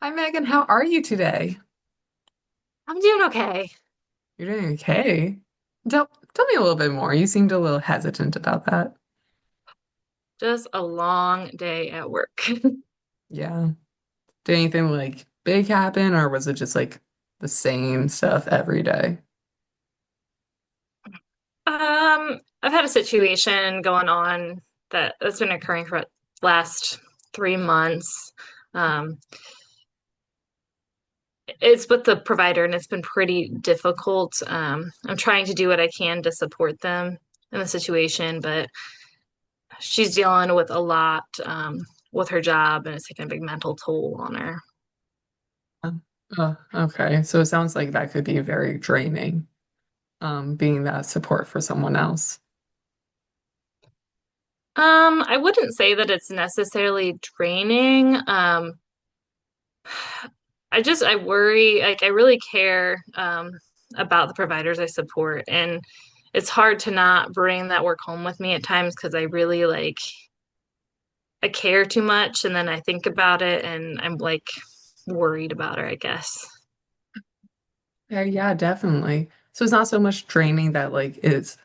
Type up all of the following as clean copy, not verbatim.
Hi Megan, how are you today? I'm doing okay. You're doing okay. Tell me a little bit more. You seemed a little hesitant about that. Just a long day at work. Yeah. Did anything like big happen or was it just like the same stuff every day? I've had a situation going on that's been occurring for the last 3 months. Um, it's with the provider and it's been pretty difficult. I'm trying to do what I can to support them in the situation, but she's dealing with a lot with her job and it's taking a big mental toll on her. Uh, okay. So it sounds like that could be very draining, being that support for someone else. I wouldn't say that it's necessarily draining. I worry, like I really care about the providers I support, and it's hard to not bring that work home with me at times because I really I care too much, and then I think about it, and I'm like worried about her, I guess. Yeah, yeah, definitely. So it's not so much draining that like it's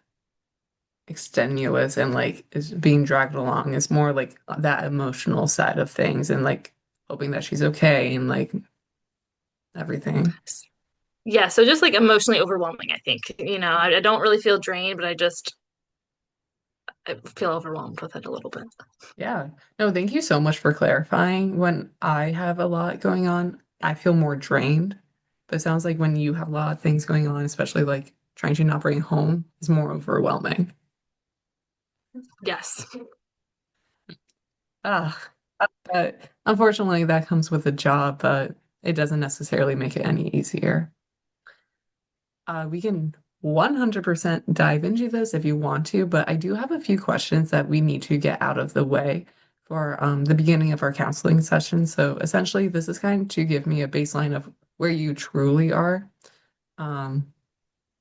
extenuous and like is being dragged along. It's more like that emotional side of things and like hoping that she's okay and like everything. Yeah, so just like emotionally overwhelming, I think. I don't really feel drained, but I feel overwhelmed with it a little bit. Yeah. No, thank you so much for clarifying. When I have a lot going on, I feel more drained. But it sounds like when you have a lot of things going on, especially like trying to not bring home, is more overwhelming. Yes. Ah, but unfortunately, that comes with a job, but it doesn't necessarily make it any easier. We can 100% dive into this if you want to, but I do have a few questions that we need to get out of the way for the beginning of our counseling session. So essentially, this is kind of to give me a baseline of where you truly are. Um,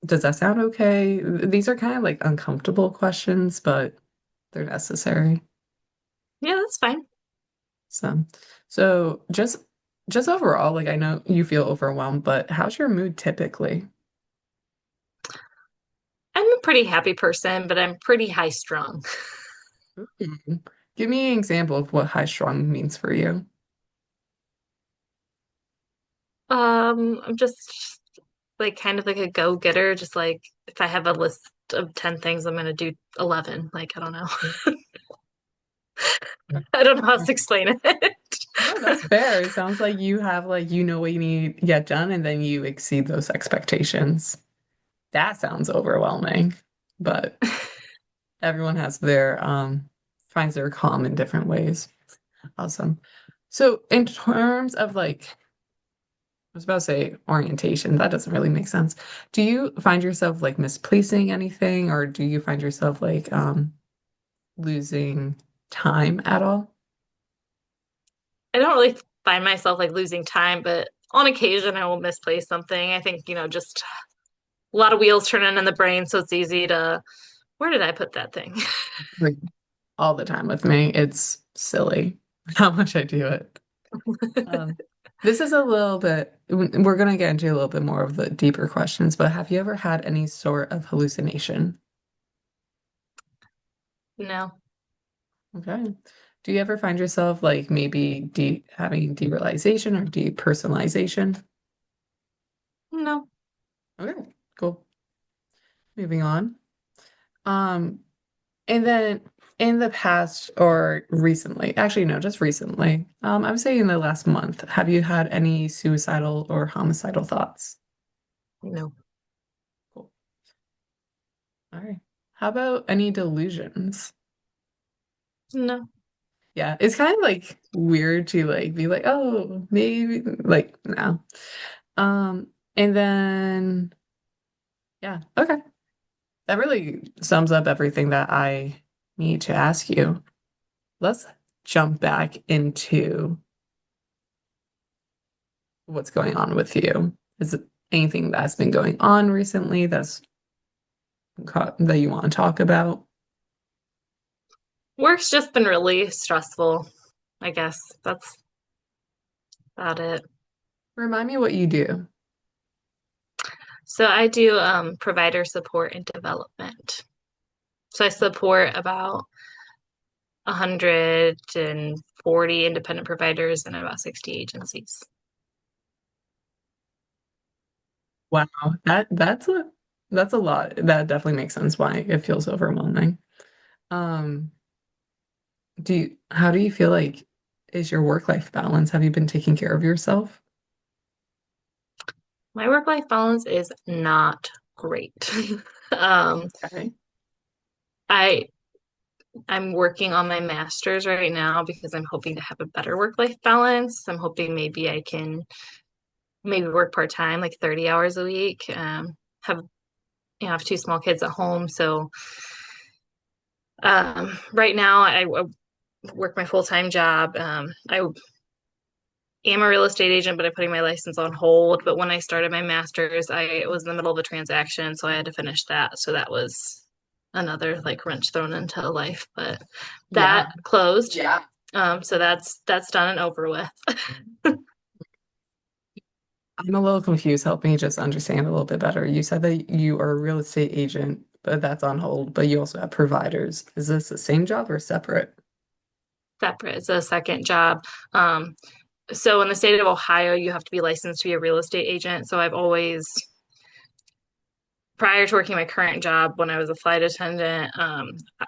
does that sound okay? These are kind of like uncomfortable questions, but they're necessary. Yeah, that's fine. So, so just overall, like I know you feel overwhelmed, but how's your mood typically? I'm a pretty happy person, but I'm pretty high strung. Mhm. Give me an example of what high strung means for you. I'm just like kind of like a go-getter, just like if I have a list of 10 things, I'm gonna do 11. Like, I don't know. I don't know how else to explain it. No, that's fair. It sounds like you have like you know what you need to get done and then you exceed those expectations. That sounds overwhelming, but everyone has their finds their calm in different ways. Awesome. So in terms of like I was about to say orientation, that doesn't really make sense. Do you find yourself like misplacing anything or do you find yourself like losing time at all? I don't really find myself like losing time, but on occasion I will misplace something. I think, just a lot of wheels turning in the brain, so it's easy to, where did I put that thing? Like all the time with me. It's silly how much I do it. Um, this is a little bit, we're going to get into a little bit more of the deeper questions, but have you ever had any sort of hallucination? No, Okay. Do you ever find yourself like maybe having derealization or depersonalization? no. Okay, cool. Moving on. Um, and then in the past or recently, actually no, just recently, I would say in the last month, have you had any suicidal or homicidal thoughts? No. Cool. All right. How about any delusions? No. Yeah, it's kind of like weird to like be like, oh, maybe like no. And then yeah, okay. That really sums up everything that I need to ask you. Let's jump back into what's going on with you. Is it anything that's been going on recently that you want to talk about? Work's just been really stressful, I guess. That's about it. Remind me what you do. So I do provider support and development. So I support about 140 independent providers and about 60 agencies. Wow, that's a lot. That definitely makes sense why it feels overwhelming. Um, how do you feel like is your work-life balance? Have you been taking care of yourself? My work-life balance is not great. Um, Okay. I I'm working on my master's right now because I'm hoping to have a better work-life balance. I'm hoping maybe I can maybe work part-time, like 30 hours a week. Have I have two small kids at home, so right now I work my full-time job. I am a real estate agent, but I'm putting my license on hold. But when I started my master's, I was in the middle of a transaction, so I had to finish that. So that was another like wrench thrown into life. But Yeah. that closed. Yeah. So that's done and over with. I'm a little confused. Help me just understand a little bit better. You said that you are a real estate agent, but that's on hold, but you also have providers. Is this the same job or separate? Separate. It's a second job. Um, so in the state of Ohio, you have to be licensed to be a real estate agent. So I've always prior to working my current job when I was a flight attendant,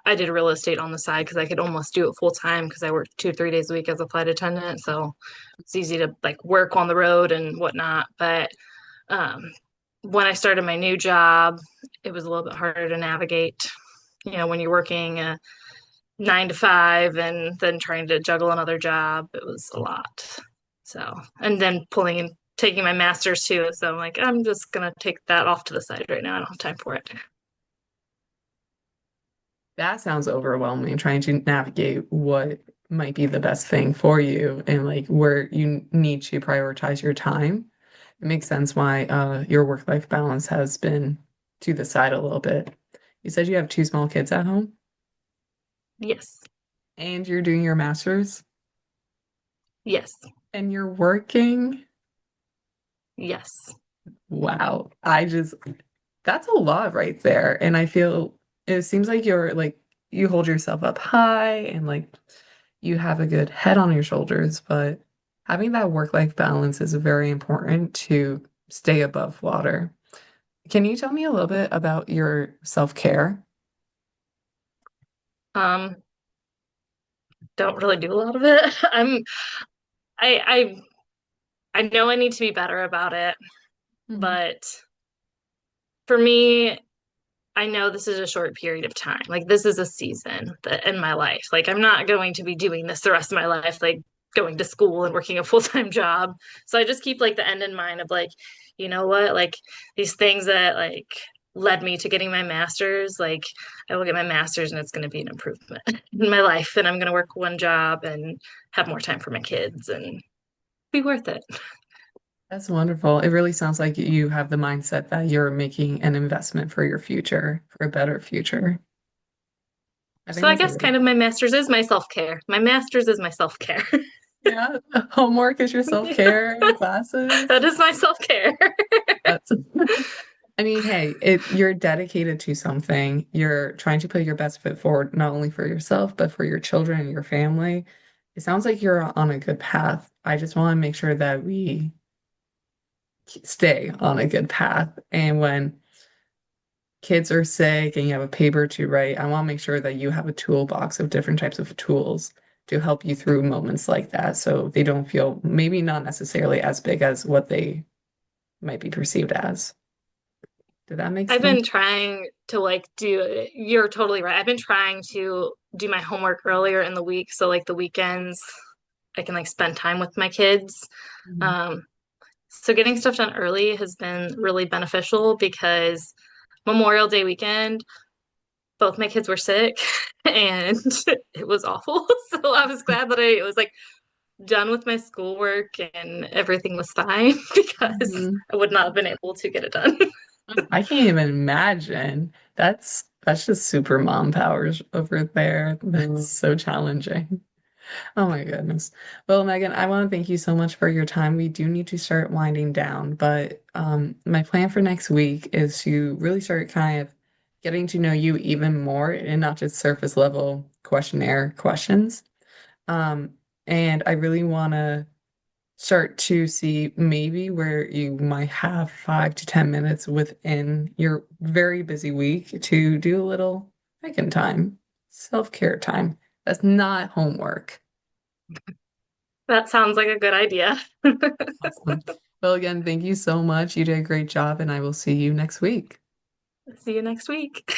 I did real estate on the side because I could almost do it full time because I worked 2 or 3 days a week as a flight attendant. So it's easy to like work on the road and whatnot. But um, when I started my new job, it was a little bit harder to navigate. You know, when you're working 9 to 5 and then trying to juggle another job, it was a lot. So, and then pulling and taking my master's too. So I'm like, I'm just gonna take that off to the side right now. I don't have time for it. That sounds overwhelming, trying to navigate what might be the best thing for you and like where you need to prioritize your time. It makes sense why your work-life balance has been to the side a little bit. You said you have two small kids at home Yes. and you're doing your master's Yes. and you're working. Yes. Wow. That's a lot right there. And I feel it seems like you're like you hold yourself up high and like you have a good head on your shoulders, but having that work-life balance is very important to stay above water. Can you tell me a little bit about your self-care? Um, don't really do a lot of it. I I know I need to be better about it, Mhm. but for me, I know this is a short period of time. Like this is a season that in my life. Like I'm not going to be doing this the rest of my life, like going to school and working a full-time job. So I just keep like the end in mind of like, you know what, like these things that like led me to getting my master's, like I will get my master's and it's going to be an improvement in my life and I'm going to work one job and have more time for my kids and be worth it. That's wonderful. It really sounds like you have the mindset that you're making an investment for your future, for a better future. I think So I that's a guess really kind of my master's is my self-care. My master's is my self-care. yeah. Homework is your self-care and classes. That is my self-care. That's I mean, hey, you're dedicated to something. You're trying to put your best foot forward, not only for yourself, but for your children and your family. It sounds like you're on a good path. I just want to make sure that we stay on a good path. And when kids are sick and you have a paper to write, I want to make sure that you have a toolbox of different types of tools to help you through moments like that so they don't feel maybe not necessarily as big as what they might be perceived as. Did that make I've sense? been trying to like do, you're totally right. I've been trying to do my homework earlier in the week. So like the weekends, I can like spend time with my kids. Mhm. Um, so getting stuff done early has been really beneficial because Memorial Day weekend, both my kids were sick and it was awful. So I was glad that I was like done with my schoolwork and everything was fine because Mhm. I would not have been able to get it done. I can't even imagine. That's just super mom powers over there. That's so challenging. Oh my goodness. Well, Megan, I want to thank you so much for your time. We do need to start winding down, but my plan for next week is to really start kind of getting to know you even more and not just surface level questionnaire questions. Um, and I really want to start to see maybe where you might have 5 to 10 minutes within your very busy week to do a little second time, self-care time. That's not homework. That sounds like a good idea. Awesome. Well, again, thank you so much. You did a great job, and I will see you next week. See you next week.